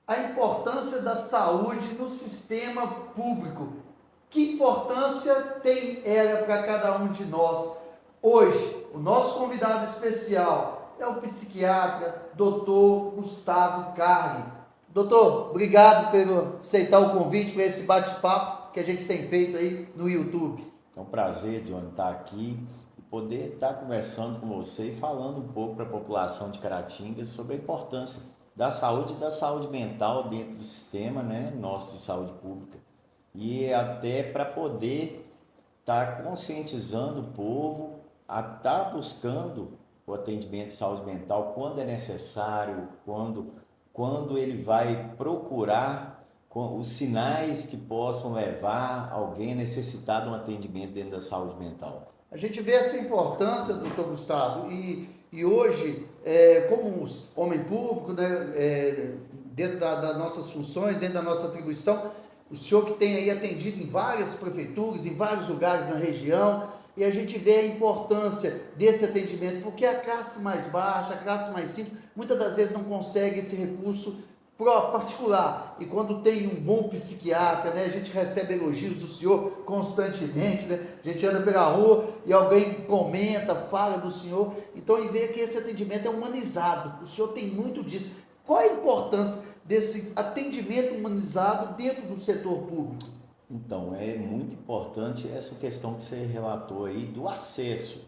A importância da saúde no sistema público. Que importância tem ela para cada um de nós? Hoje, o nosso convidado especial é o psiquiatra Dr. Gustavo Carli. Doutor, obrigado por aceitar o convite para esse bate-papo que a gente tem feito aí no YouTube. É um prazer, Johnny, estar aqui e poder estar conversando com você e falando um pouco para a população de Caratinga sobre a importância da saúde e da saúde mental dentro do sistema, né, nosso de saúde pública. E até para poder estar conscientizando o povo a estar buscando o atendimento de saúde mental quando é necessário, quando ele vai procurar os sinais que possam levar alguém a necessitar de um atendimento dentro da saúde mental. A gente vê essa importância, doutor Gustavo, e hoje, como homem público, né, dentro das nossas funções, dentro da nossa atribuição, o senhor que tem aí atendido em várias prefeituras, em vários lugares na região, e a gente vê a importância desse atendimento, porque a classe mais baixa, a classe mais simples, muitas das vezes não consegue esse recurso particular, e quando tem um bom psiquiatra, né, a gente recebe elogios do senhor constantemente, né, a gente anda pela rua e alguém comenta, fala do senhor, então e vê que esse atendimento é humanizado, o senhor tem muito disso. Qual a importância desse atendimento humanizado dentro do setor público? Então, é muito importante essa questão que você relatou aí do acesso.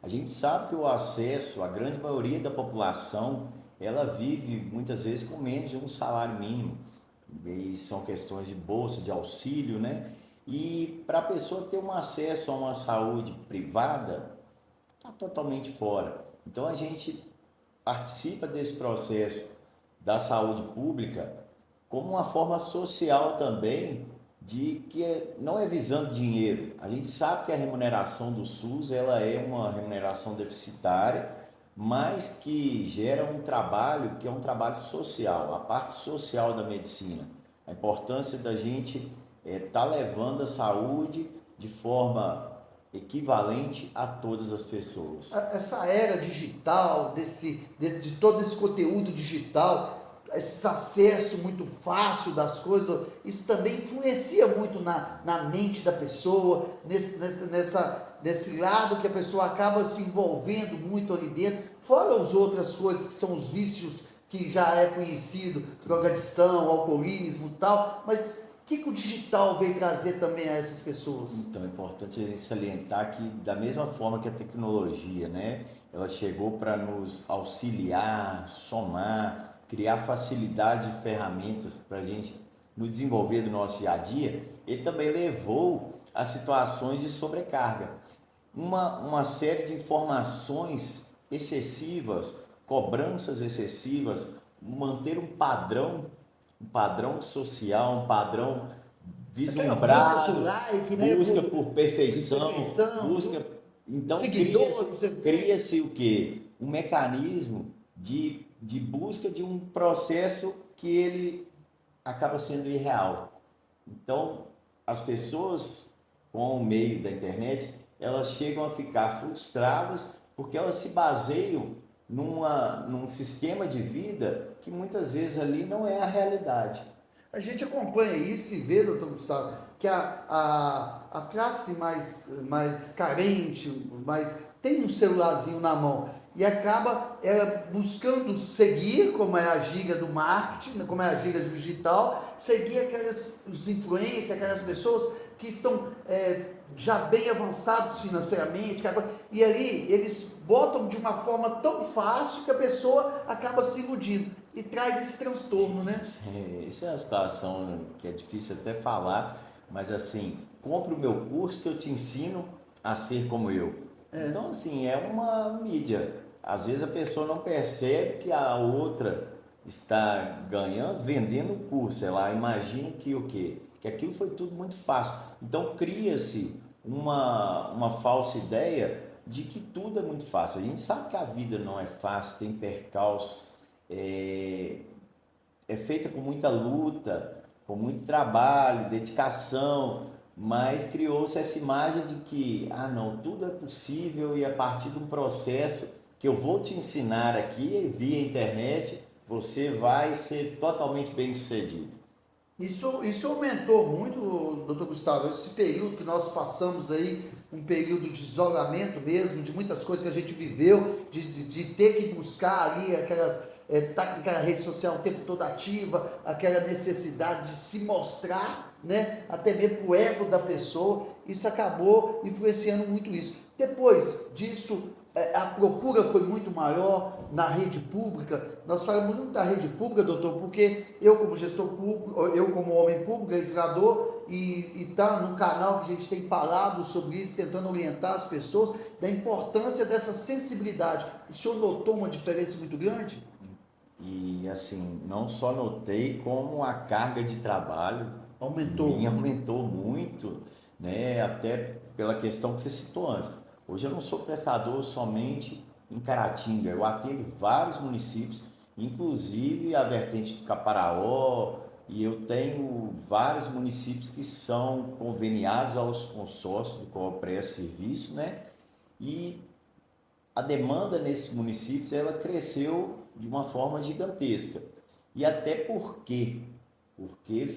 A gente sabe que o acesso, a grande maioria da população, ela vive muitas vezes com menos de um salário mínimo. E são questões de bolsa, de auxílio, né? E para a pessoa ter um acesso a uma saúde privada, está totalmente fora. Então a gente participa desse processo da saúde pública como uma forma social também de que não é visando dinheiro. A gente sabe que a remuneração do SUS ela é uma remuneração deficitária, mas que gera um trabalho que é um trabalho social, a parte social da medicina. A importância da gente estar levando a saúde de forma equivalente a todas as pessoas. Essa era digital, de todo esse conteúdo digital, esse acesso muito fácil das coisas, isso também influencia muito na mente da pessoa, nesse lado que a pessoa acaba se envolvendo muito ali dentro, fora as outras coisas que são os vícios que já é conhecido, drogadição, alcoolismo e tal, mas o digital veio trazer também a essas pessoas? Então é importante a gente salientar que da mesma forma que a tecnologia, né, ela chegou para nos auxiliar, somar, criar facilidade de ferramentas para a gente no desenvolver do nosso dia a dia, ele também levou a situações de sobrecarga. Uma série de informações excessivas, cobranças excessivas, manter um padrão social, um padrão Busca por vislumbrado, like, né? busca por perfeição, Perfeição, busca. Então seguidores, você tem. cria-se o quê? Um mecanismo de busca de um processo que ele acaba sendo irreal. Então, as pessoas com o meio da internet, elas chegam a ficar frustradas porque elas se baseiam num sistema de vida que muitas vezes ali não é a realidade. A gente acompanha isso e vê, doutor Gustavo, que a classe mais carente, tem um celularzinho na mão e acaba buscando seguir, como é a gíria do marketing, como é a gíria digital, seguir os influencers, aquelas pessoas que estão já bem avançados financeiramente, e ali eles botam de uma forma tão fácil que a pessoa acaba se iludindo e traz esse transtorno, né? Isso é uma situação que é difícil até falar, mas assim, compre o meu curso que eu te ensino a ser como eu. Então, assim, é uma mídia. Às vezes a pessoa não percebe que a outra está ganhando, vendendo o curso. Ela imagina que o quê? Que aquilo foi tudo muito fácil. Então cria-se uma falsa ideia de que tudo é muito fácil. A gente sabe que a vida não é fácil, tem percalços, é, é feita com muita luta, com muito trabalho, dedicação, mas criou-se essa imagem de que, ah não, tudo é possível e a partir de um processo que eu vou te ensinar aqui via internet, você vai ser totalmente bem-sucedido. Isso aumentou muito, doutor Gustavo, esse período que nós passamos aí, um período de isolamento mesmo, de muitas coisas que a gente viveu, de ter que buscar ali aquelas, tá com aquela rede social o tempo todo ativa, aquela necessidade de se mostrar, né, até mesmo para o ego da pessoa, isso acabou influenciando muito isso. Depois disso, a procura foi muito maior na rede pública. Nós falamos muito da rede pública, doutor, porque eu como gestor público, eu como homem público, legislador, e tá no canal que a gente tem falado sobre isso, tentando orientar as pessoas da importância dessa sensibilidade. O senhor notou uma diferença muito grande? E assim, não só notei como a carga de trabalho Aumentou. minha aumentou muito, né? Até pela questão que você citou antes. Hoje eu não sou prestador somente em Caratinga, eu atendo vários municípios, inclusive a vertente do Caparaó, e eu tenho vários municípios que são conveniados aos consórcios do qual eu presto serviço, né? E a demanda nesses municípios ela cresceu de uma forma gigantesca. E até porque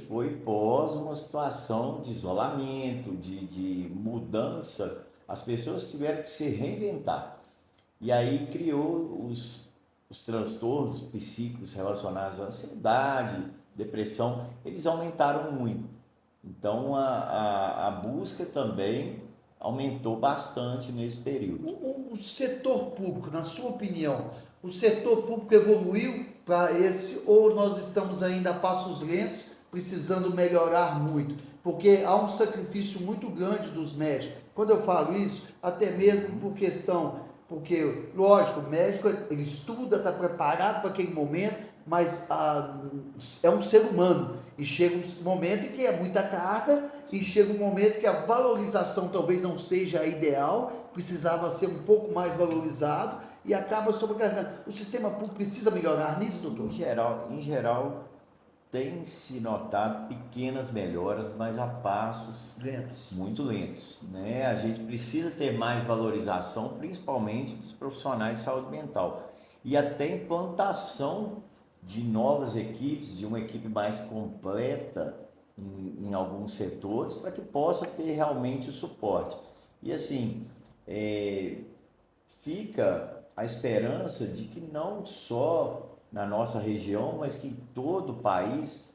foi pós uma situação de isolamento, de mudança, as pessoas tiveram que se reinventar. E aí criou os transtornos psíquicos relacionados à ansiedade, depressão, eles aumentaram muito. Então a busca também aumentou bastante nesse período. O setor público, na sua opinião, o setor público evoluiu para esse ou nós estamos ainda a passos lentos, precisando melhorar muito? Porque há um sacrifício muito grande dos médicos. Quando eu falo isso, até mesmo por questão, porque, lógico, o médico ele estuda, está preparado para aquele momento, mas é um ser humano. E chega um momento em que é muita carga, e chega um momento que a valorização talvez não seja a ideal, precisava ser um pouco mais valorizado, e acaba sobrecarregando. O sistema público precisa melhorar nisso, doutor? Em geral, tem se notado pequenas melhoras, mas a passos Lentos. muito lentos, né? A gente precisa ter mais valorização, principalmente dos profissionais de saúde mental e até implantação de novas equipes, de uma equipe mais completa em alguns setores, para que possa ter realmente o suporte. E assim, fica a esperança de que não só na nossa região, mas que em todo o país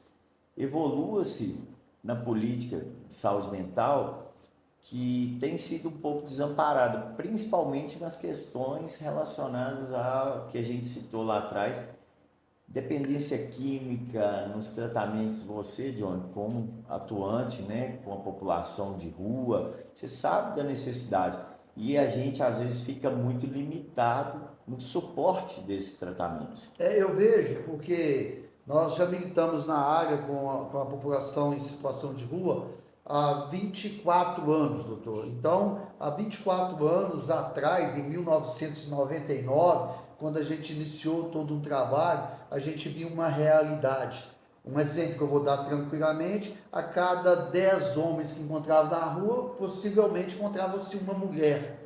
evolua-se na política de saúde mental que tem sido um pouco desamparada, principalmente nas questões relacionadas ao que a gente citou lá atrás, dependência química, nos tratamentos. Você, John, como atuante, né, com a população de rua, você sabe da necessidade e a gente às vezes fica muito limitado no suporte desses tratamentos. Eu vejo, porque nós já militamos na área com a população em situação de rua há 24 anos, doutor. Então, há 24 anos atrás, em 1999, quando a gente iniciou todo um trabalho, a gente viu uma realidade. Um exemplo que eu vou dar tranquilamente: a cada 10 homens que encontravam na rua, possivelmente encontrava-se uma mulher.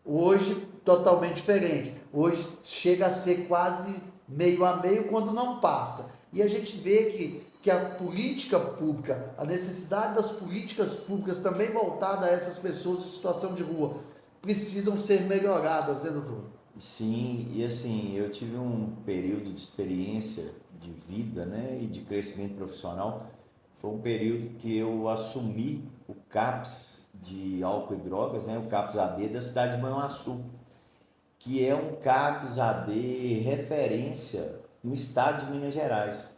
Hoje, totalmente diferente. Hoje chega a ser quase meio a meio quando não passa. E a gente vê que a política pública, a necessidade das políticas públicas também voltada a essas pessoas em situação de rua, precisam ser melhoradas, né, doutor? Sim, e assim, eu tive um período de experiência de vida, né, e de crescimento profissional. Foi um período que eu assumi o CAPS de álcool e drogas, né, o CAPS AD da cidade de Manhuaçu, que é um CAPS AD referência no estado de Minas Gerais.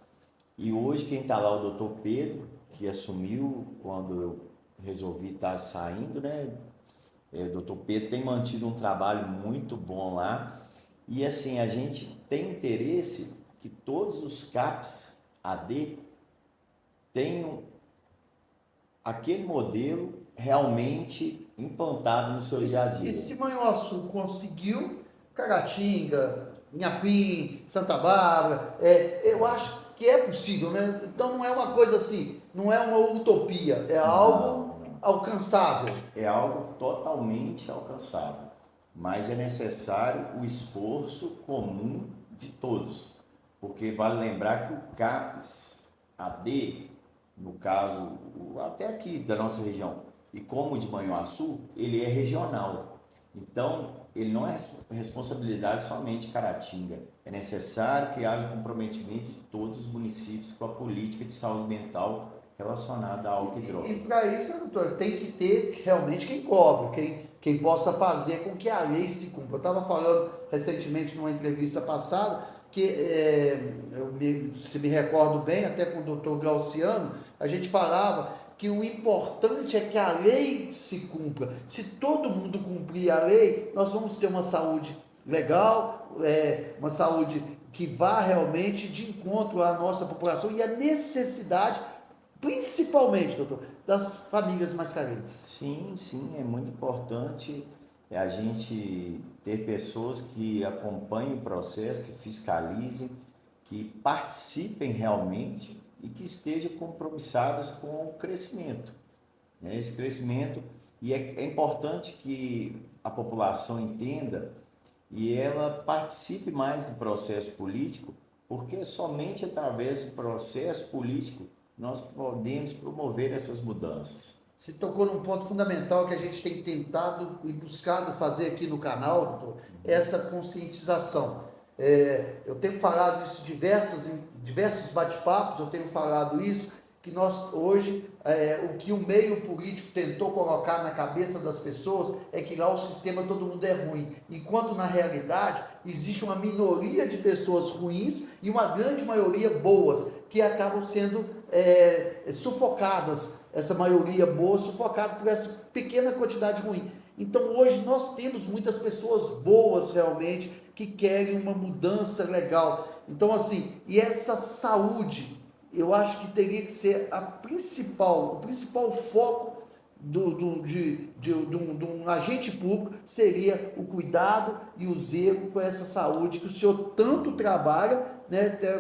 E hoje quem está lá é o doutor Pedro, que assumiu quando eu resolvi estar saindo, né? O doutor Pedro tem mantido um trabalho muito bom lá. E assim, a gente tem interesse que todos os CAPs AD tenham aquele modelo realmente implantado no seu dia a E dia. se Manhuaçu conseguiu, Caratinga, Inhapim, Santa Bárbara, eu acho que é possível, né? Então não é uma coisa assim, não é uma utopia, é algo Não, não. alcançável. É algo totalmente alcançável, mas é necessário o esforço comum de todos, porque vale lembrar que o CAPES, AD, no caso, até aqui da nossa região, e como o de Manhuaçu, ele é regional. Então, ele não é responsabilidade somente de Caratinga. É necessário que haja comprometimento de todos os municípios com a política de saúde mental relacionada a álcool e droga. E para isso, né, doutor, tem que ter realmente quem cobre, quem possa fazer com que a lei se cumpra. Eu estava falando recentemente numa entrevista passada que, se me recordo bem, até com o doutor Glauciano, a gente falava que o importante é que a lei se cumpra. Se todo mundo cumprir a lei, nós vamos ter uma saúde legal, uma saúde que vá realmente de encontro à nossa população e à necessidade, principalmente, doutor, das famílias mais carentes. Sim, é muito importante a gente ter pessoas que acompanhem o processo, que fiscalizem, que participem realmente e que estejam compromissadas com o crescimento, né? Esse crescimento, e é importante que a população entenda e ela participe mais do processo político, porque somente através do processo político nós podemos promover essas mudanças. Você tocou num ponto fundamental que a gente tem tentado e buscado fazer aqui no canal, doutor, essa conscientização. Eu tenho falado isso em diversos bate-papos, eu tenho falado isso, que nós hoje, o que o meio político tentou colocar na cabeça das pessoas é que lá o sistema todo mundo é ruim, enquanto na realidade existe uma minoria de pessoas ruins e uma grande maioria boas, que acabam sendo sufocadas, essa maioria boa sufocada por essa pequena quantidade ruim. Então hoje nós temos muitas pessoas boas realmente que querem uma mudança legal. Então assim, e essa saúde, eu acho que teria que ser o principal foco de um agente público, seria o cuidado e o zelo com essa saúde que o senhor tanto trabalha, né? Até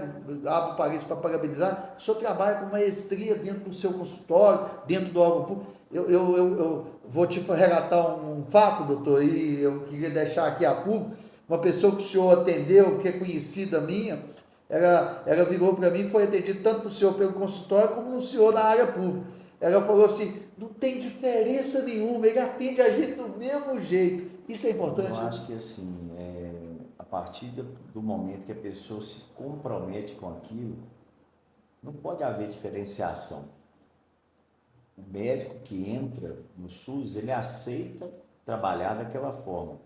abro parênteses para parabenizar, o senhor trabalha com maestria dentro do seu consultório, dentro do órgão público. Eu vou te relatar um fato, doutor, e eu queria deixar aqui a público, uma pessoa que o senhor atendeu, que é conhecida minha, ela virou para mim, foi atendido tanto para o senhor pelo consultório, como no senhor na área pública. Ela falou assim, não tem diferença nenhuma, ele atende a gente do mesmo jeito. Isso é importante? Eu acho que assim, a partir do momento que a pessoa se compromete com aquilo, não pode haver diferenciação. O médico que entra no SUS, ele aceita trabalhar daquela forma.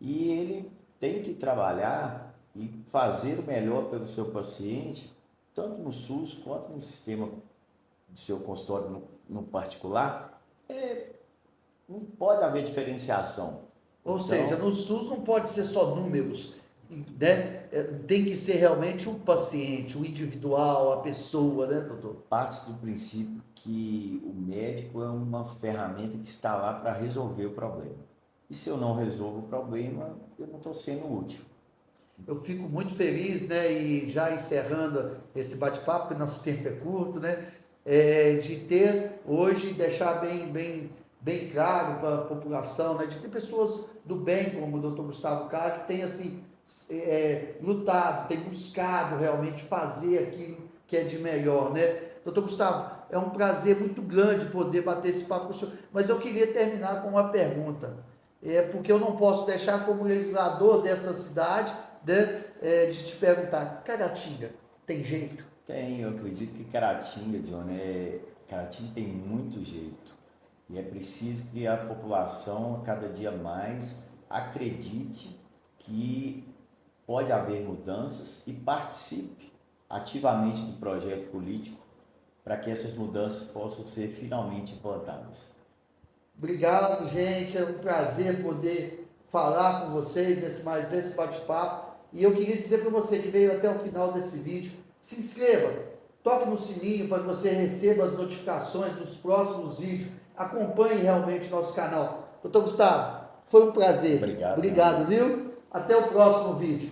E ele tem que trabalhar e fazer o melhor pelo seu paciente, tanto no SUS quanto no sistema do seu consultório no particular. Não pode haver diferenciação. Ou seja, no SUS não pode ser só números, né? Tem que ser realmente o paciente, o individual, a pessoa, né, doutor? Parte do princípio que o médico é uma ferramenta que está lá para resolver o problema. E se eu não resolvo o problema, eu não estou sendo útil. Eu fico muito feliz, né, e já encerrando esse bate-papo, porque nosso tempo é curto, né, de ter hoje, deixar bem claro para a população, né, de ter pessoas do bem, como o Dr. Gustavo Carr, que tem assim, lutado, tem buscado realmente fazer aquilo que é de melhor, né. Dr. Gustavo, é um prazer muito grande poder bater esse papo com o senhor, mas eu queria terminar com uma pergunta, porque eu não posso deixar como legislador dessa cidade, né, de te perguntar, Caratinga, tem jeito? Tem, eu acredito que Caratinga, Johnny, Caratinga tem muito jeito. E é preciso que a população, cada dia mais, acredite que pode haver mudanças e participe ativamente do projeto político para que essas mudanças possam ser finalmente implantadas. Obrigado, gente. É um prazer poder falar com vocês nesse bate-papo. E eu queria dizer para você que veio até o final desse vídeo, se inscreva, toque no sininho para que você receba as notificações dos próximos vídeos. Acompanhe realmente nosso canal. Doutor Gustavo, foi um prazer. Obrigado. Obrigado, viu? Até o próximo vídeo.